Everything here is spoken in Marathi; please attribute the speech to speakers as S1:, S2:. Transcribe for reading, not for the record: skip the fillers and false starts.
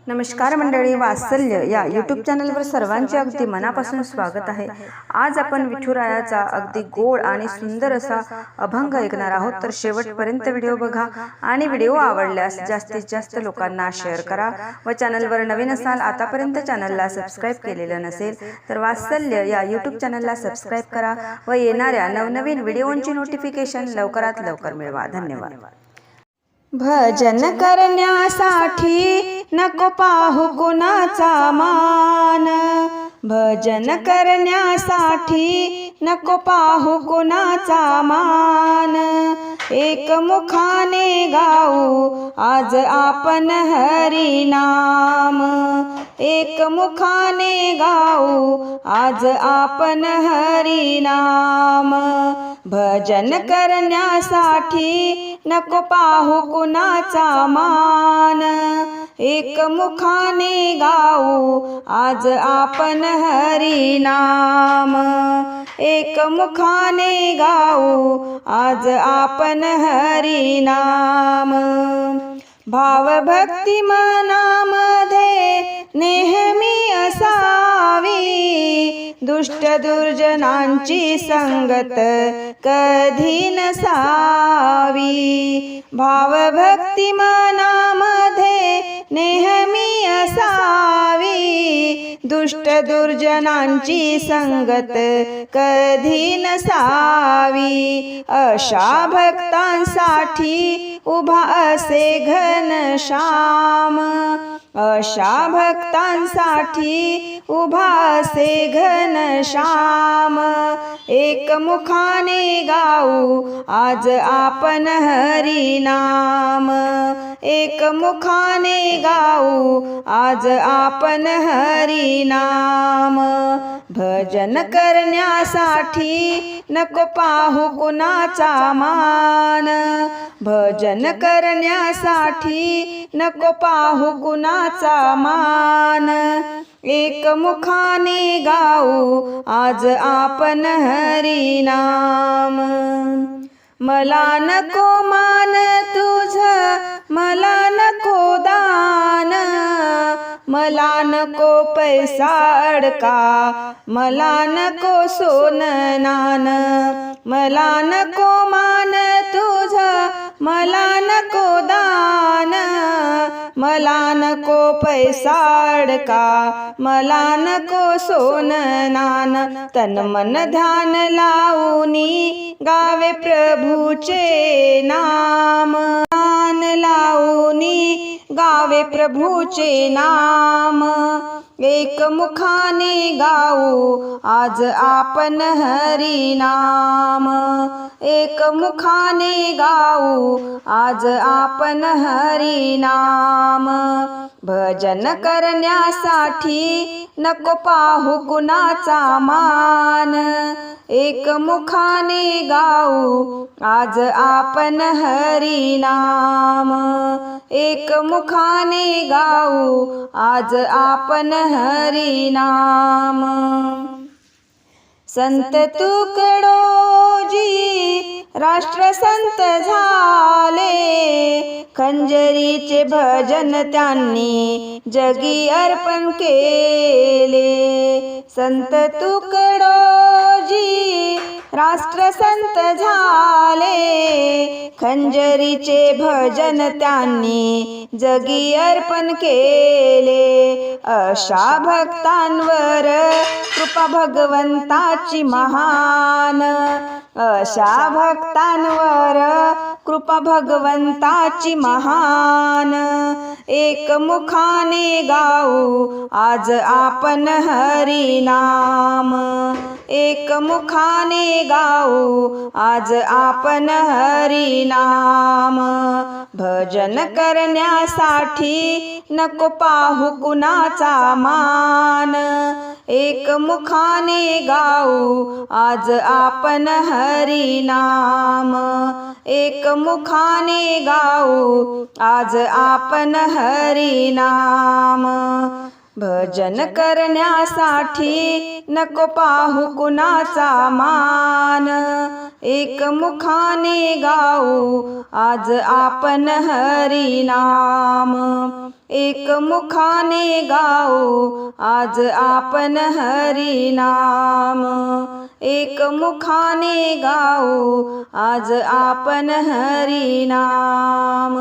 S1: नमस्कार मंडळी, वात्सल्य या यूट्यूब चॅनलवर सर्वांचे अगदी मनापासून स्वागत आहे। आज आपण विठुरायाचा अगदी गोड आणि सुंदर असा अभंग ऐकणार आहोत, तर शेवटपर्यंत व्हिडिओ बघा आणि व्हिडिओ आवडल्यास जास्तीत जास्त लोकांना शेअर करा व चॅनलवर नवीन असाल, आतापर्यंत चॅनलला सबस्क्राइब केलेलं नसेल तर वात्सल्य या यूट्यूब चॅनलला सबस्क्राइब करा व येणाऱ्या नवनवीन व्हिडिओंची नोटिफिकेशन लवकरात लवकर मिळवा। धन्यवाद।
S2: भजन करण्यासाठी नको पाहू कुणाचा मान, भजन करण्यासाठी नको पाहू कुणाचा मान। एकमुखाने गाऊ आज आपण हरी नाम, एकमुखाने गाऊ आज आपण हरी नाम। भजन करण्यासाठी नको पाहू कुणाचा मान, एकमुखाने गाऊ आज आपण हरी नाम, एकमुखाने गाऊ आज आपण हरी नाम। भावभक्ती मनामध्ये नेहमी असावी, दुष्ट दुर्जनांची संगत कधी नसावी। भावभक्ती मनामध्ये नेहमी असावी, दुष्ट दुर्जनांची संगत कधी नसावी। अशा भक्तांसाठी उभा असे घनश्याम, अशा भक्तांसाठी उभा असे घनश्याम। एकमुखाने गाऊ आज आपण हरी नाम, एकमुखाने गाऊ आज आपण हरी नाम। भजन करण्यासाठी नको पाहू कुणाचा मान, भजन करण्यासाठी नको पाहू कुणाचा मान। एकमुखाने गाऊ आज आपण हरी नाम। मला नको मान तुझ, मला नको दान, मला नको पैसा अडका, मला नको सोनं नान। मला नको मान तुझ, मला नको दान, मला नको पैसा अडका, मला नको सोनं नान। तन मन ध्यान लावूनी गावे प्रभूचे नाम, ध्यान लावूनी गावे प्रभूचे नाम। एकमुखाने गाऊ आज आपण हरी नाम, एकमुखाने गाऊ आज आपण हरी नाम। भजन करण्यासाठी नको पाहू कुणाचा मान, एकमुखाने गाऊ आज आपण हरी नाम, एकमुखाने गाऊ आज आपण हरी नाम। संत तुकडोजी राष्ट्रसंत झाले, खंजरीचे भजन त्यांनी जगी अर्पण केले। संत तुकडोजी राष्ट्रसंत झाले, खंजरीचे भजन त्यांनी जगी अर्पण केले। अशा भक्तांवर कृपा भगवंताची महान, अशा भक्तांवर कृपा भगवंताची महान। एकमुखाने गाऊ आज आपण हरी नाम, एकमुखाने गाऊ आज आपण हरी नाम। भजन करण्यासाठी नको पाहू कुणाचा मान, एकमुखाने गाऊ आज आपण हरी नाम, एकमुखाने गाऊ आज आपण हरी नाम। भजन करण्यासाठी नको पाहू कुणाचा मान, एक मुखाने गाऊ आज आपण हरी नाम, एक मुखाने गाऊ आज आपण हरी नाम, एक मुखाने गाऊ आज आपण हरी नाम.